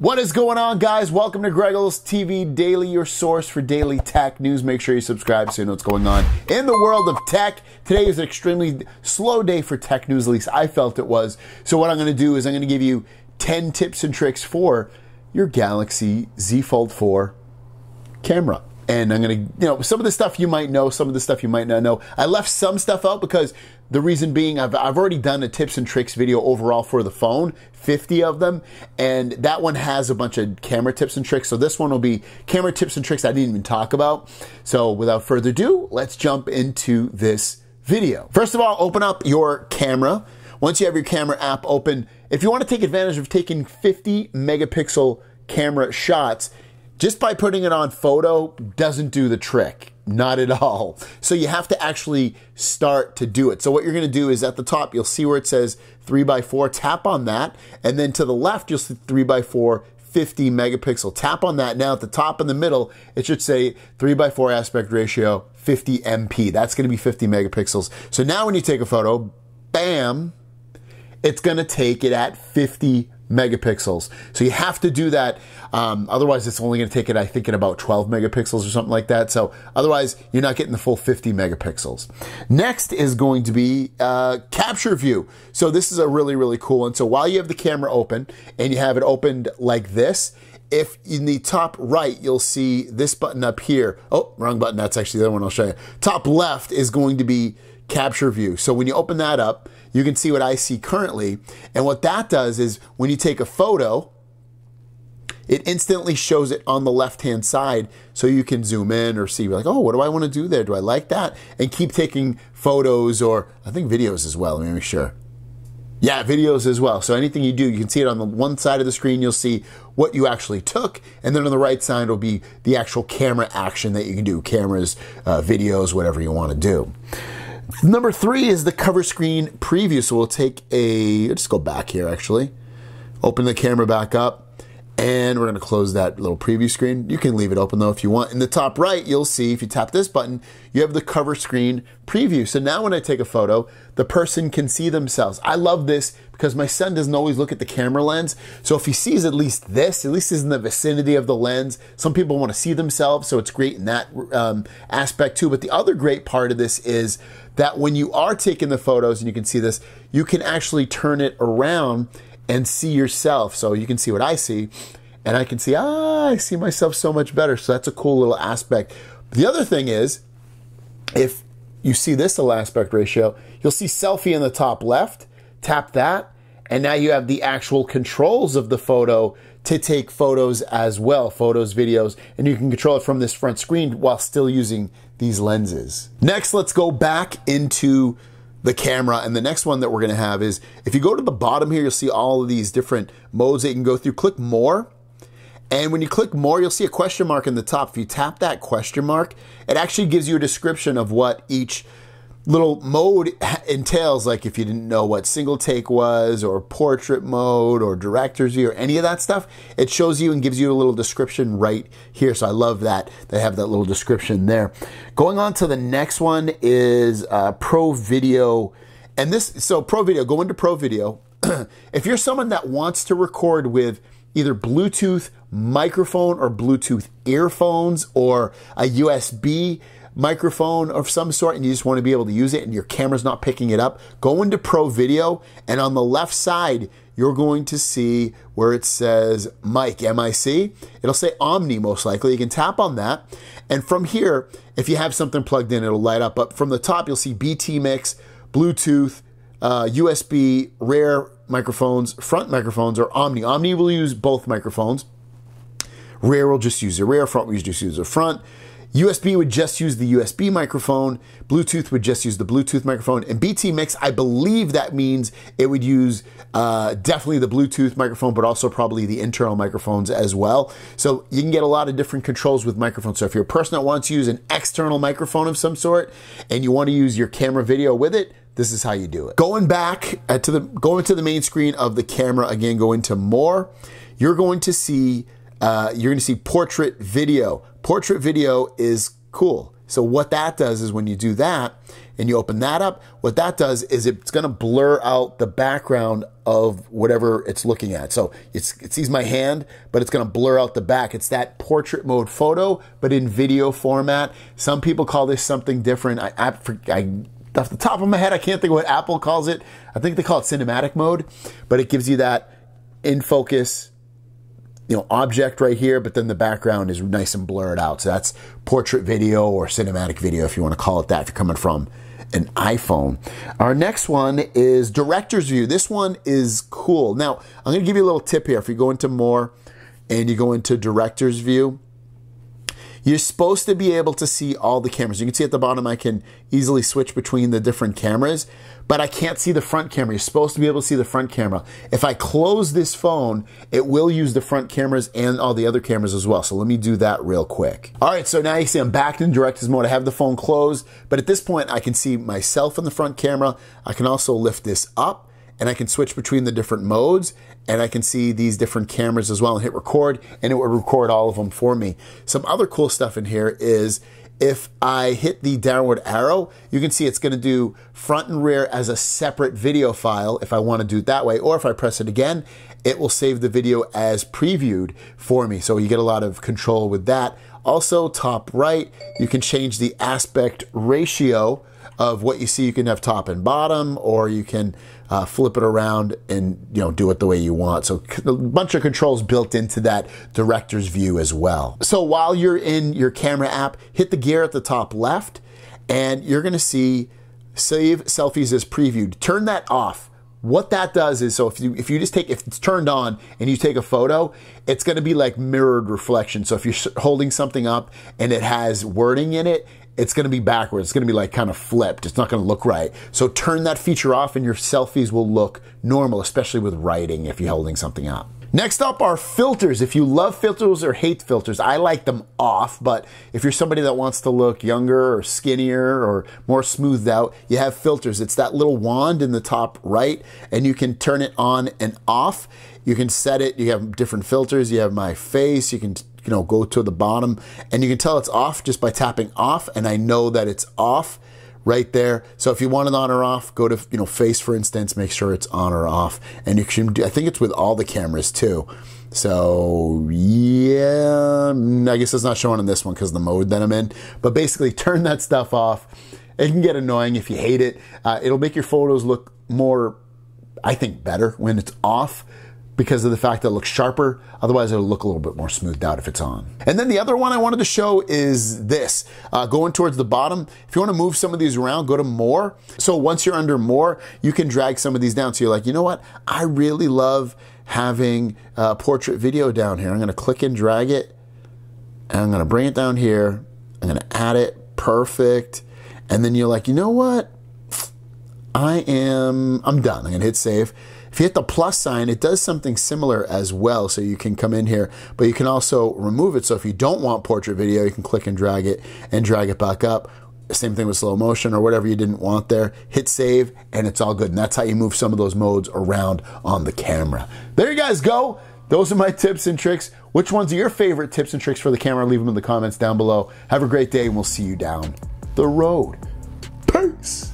What is going on, guys? Welcome to Greggles TV Daily, your source for daily tech news. Make sure you subscribe so you know what's going on in the world of tech. Today is an extremely slow day for tech news, at least I felt it was. So what I'm going to do is I'm going to give you 10 tips and tricks for your Galaxy Z Fold 4 camera. And I'm going to, some of the stuff you might know, some of the stuff you might not know. I left some stuff out because the reason being I've already done a tips and tricks video overall for the phone, 50 of them, and that one has a bunch of camera tips and tricks. So this one will be camera tips and tricks I didn't even talk about. So without further ado, let's jump into this video. First of all, open up your camera. Once you have your camera app open, if you want to take advantage of taking 50 megapixel camera shots, just by putting it on photo doesn't do the trick. Not at all. So you have to actually start to do it. So what you're going to do is at the top, you'll see where it says 3x4. Tap on that. And then to the left, you'll see 3x4 50 megapixel. Tap on that. Now at the top in the middle, it should say 3x4 aspect ratio 50 MP. That's going to be 50 megapixels. So now when you take a photo, bam, it's going to take it at 50 megapixels. So you have to do that. Otherwise, it's only going to take it, I think, at about 12 megapixels or something like that. So otherwise, you're not getting the full 50 megapixels. Next is going to be capture view. So this is a really, really cool one. So while you have the camera open and you have it opened like this, if in the top right, you'll see this button up here. Oh, wrong button. That's actually the other one I'll show you. Top left is going to be capture view. So when you open that up, you can see what I see currently. And what that does is when you take a photo, it instantly shows it on the left-hand side so you can zoom in or see like, oh, what do I want to do there? Do I like that? And keep taking photos or I think videos as well. Let me make sure. Yeah, videos as well. So anything you do, you can see it on the one side of the screen. You'll see what you actually took. And then on the right side will be the actual camera action that you can do. Cameras, videos, whatever you want to do. Number 3 is the cover screen preview. So we'll take let's go back here actually. Open the camera back up and we're going to close that little preview screen. You can leave it open though if you want. In the top right, you'll see if you tap this button, you have the cover screen preview. So now when I take a photo, the person can see themselves. I love this because my son doesn't always look at the camera lens. So if he sees at least he's in the vicinity of the lens. Some people want to see themselves, so it's great in that aspect too. But the other great part of this is that when you are taking the photos, and you can see this, you can actually turn it around and see yourself. So you can see what I see, and I can see, I see myself so much better. So that's a cool little aspect. The other thing is, if you see this little aspect ratio, you'll see selfie in the top left. Tap that, and now you have the actual controls of the photo to take photos as well, photos, videos, and you can control it from this front screen while still using these lenses. Next, let's go back into the camera, and the next one that we're gonna have is, if you go to the bottom here, you'll see all of these different modes that you can go through. Click more, and when you click more, you'll see a question mark in the top. If you tap that question mark, it actually gives you a description of what each little mode entails, like if you didn't know what single take was, or portrait mode, or director's view, or any of that stuff, it shows you and gives you a little description right here. So I love that they have that little description there. Going on to the next one is Pro Video. And Pro Video, go into Pro Video. If you're someone that wants to record with either Bluetooth microphone or Bluetooth earphones or a USB microphone of some sort, and you just want to be able to use it and your camera's not picking it up, go into Pro Video, and on the left side, you're going to see where it says mic, M-I-C. It'll say Omni most likely. You can tap on that, and from here, if you have something plugged in, it'll light up. But from the top, you'll see BT Mix, Bluetooth, USB, rear microphones, front microphones, or Omni. Omni will use both microphones. Rear will just use the rear, front will just use the front. USB would just use the USB microphone, Bluetooth would just use the Bluetooth microphone, and BT Mix, I believe that means it would use definitely the Bluetooth microphone, but also probably the internal microphones as well. So you can get a lot of different controls with microphones. So if you're a person that wants to use an external microphone of some sort, and you want to use your camera video with it, this is how you do it. Going back go into the main screen of the camera, again, go into more, you're going to see portrait video. Portrait video is cool. So what that does is when you do that, and you open that up, what that does is it's gonna blur out the background of whatever it's looking at. So it sees my hand, but it's gonna blur out the back. It's that portrait mode photo, but in video format. Some people call this something different. Off the top of my head, I can't think of what Apple calls it. I think they call it cinematic mode, but it gives you that in focus, object right here, but then the background is nice and blurred out. So that's portrait video or cinematic video, if you want to call it that, if you're coming from an iPhone. Our next one is director's view. This one is cool. Now, I'm going to give you a little tip here. If you go into more and you go into director's view, you're supposed to be able to see all the cameras. You can see at the bottom, I can easily switch between the different cameras, but I can't see the front camera. You're supposed to be able to see the front camera. If I close this phone, it will use the front cameras and all the other cameras as well. So let me do that real quick. All right, so now you see I'm back in director's mode. I have the phone closed, but at this point, I can see myself in the front camera. I can also lift this up, and I can switch between the different modes, and I can see these different cameras as well and hit record, and it will record all of them for me. Some other cool stuff in here is if I hit the downward arrow, you can see it's gonna do front and rear as a separate video file if I wanna do it that way, or if I press it again, it will save the video as previewed for me. So you get a lot of control with that. Also, top right, you can change the aspect ratio of what you see. You can have top and bottom, or you can flip it around and do it the way you want. So a bunch of controls built into that director's view as well. So while you're in your camera app, hit the gear at the top left, and you're gonna see save selfies as previewed. Turn that off. What that does is, so if it's turned on and you take a photo, it's gonna be like mirrored reflection. So if you're holding something up and it has wording in it, it's gonna be backwards. It's gonna be like kind of flipped. It's not gonna look right. So turn that feature off and your selfies will look normal, especially with writing if you're holding something up. Next up are filters. If you love filters or hate filters, I like them off, but if you're somebody that wants to look younger or skinnier or more smoothed out, you have filters. It's that little wand in the top right, and you can turn it on and off. You can set it, you have different filters. You have my face, you can go to the bottom, and you can tell it's off just by tapping off, and I know that it's off right there. So if you want it on or off, go to face, for instance, make sure it's on or off. And you can do, I think it's with all the cameras too. So yeah, I guess it's not showing on this one because of the mode that I'm in, but basically turn that stuff off. It can get annoying if you hate it. It'll make your photos look more, I think, better when it's off, because of the fact that it looks sharper. Otherwise, it'll look a little bit more smoothed out if it's on. And then the other one I wanted to show is this. Going towards the bottom, if you want to move some of these around, go to more. So once you're under more, you can drag some of these down. So you're like, you know what? I really love having portrait video down here. I'm going to click and drag it, and I'm going to bring it down here. I'm going to add it. Perfect. And then you're like, you know what? I'm done. I'm going to hit save. If you hit the plus sign, it does something similar as well. So you can come in here, but you can also remove it. So if you don't want portrait video, you can click and drag it back up. Same thing with slow motion or whatever you didn't want there. Hit save, and it's all good. And that's how you move some of those modes around on the camera. There you guys go. Those are my tips and tricks. Which ones are your favorite tips and tricks for the camera? Leave them in the comments down below. Have a great day, and we'll see you down the road. Peace.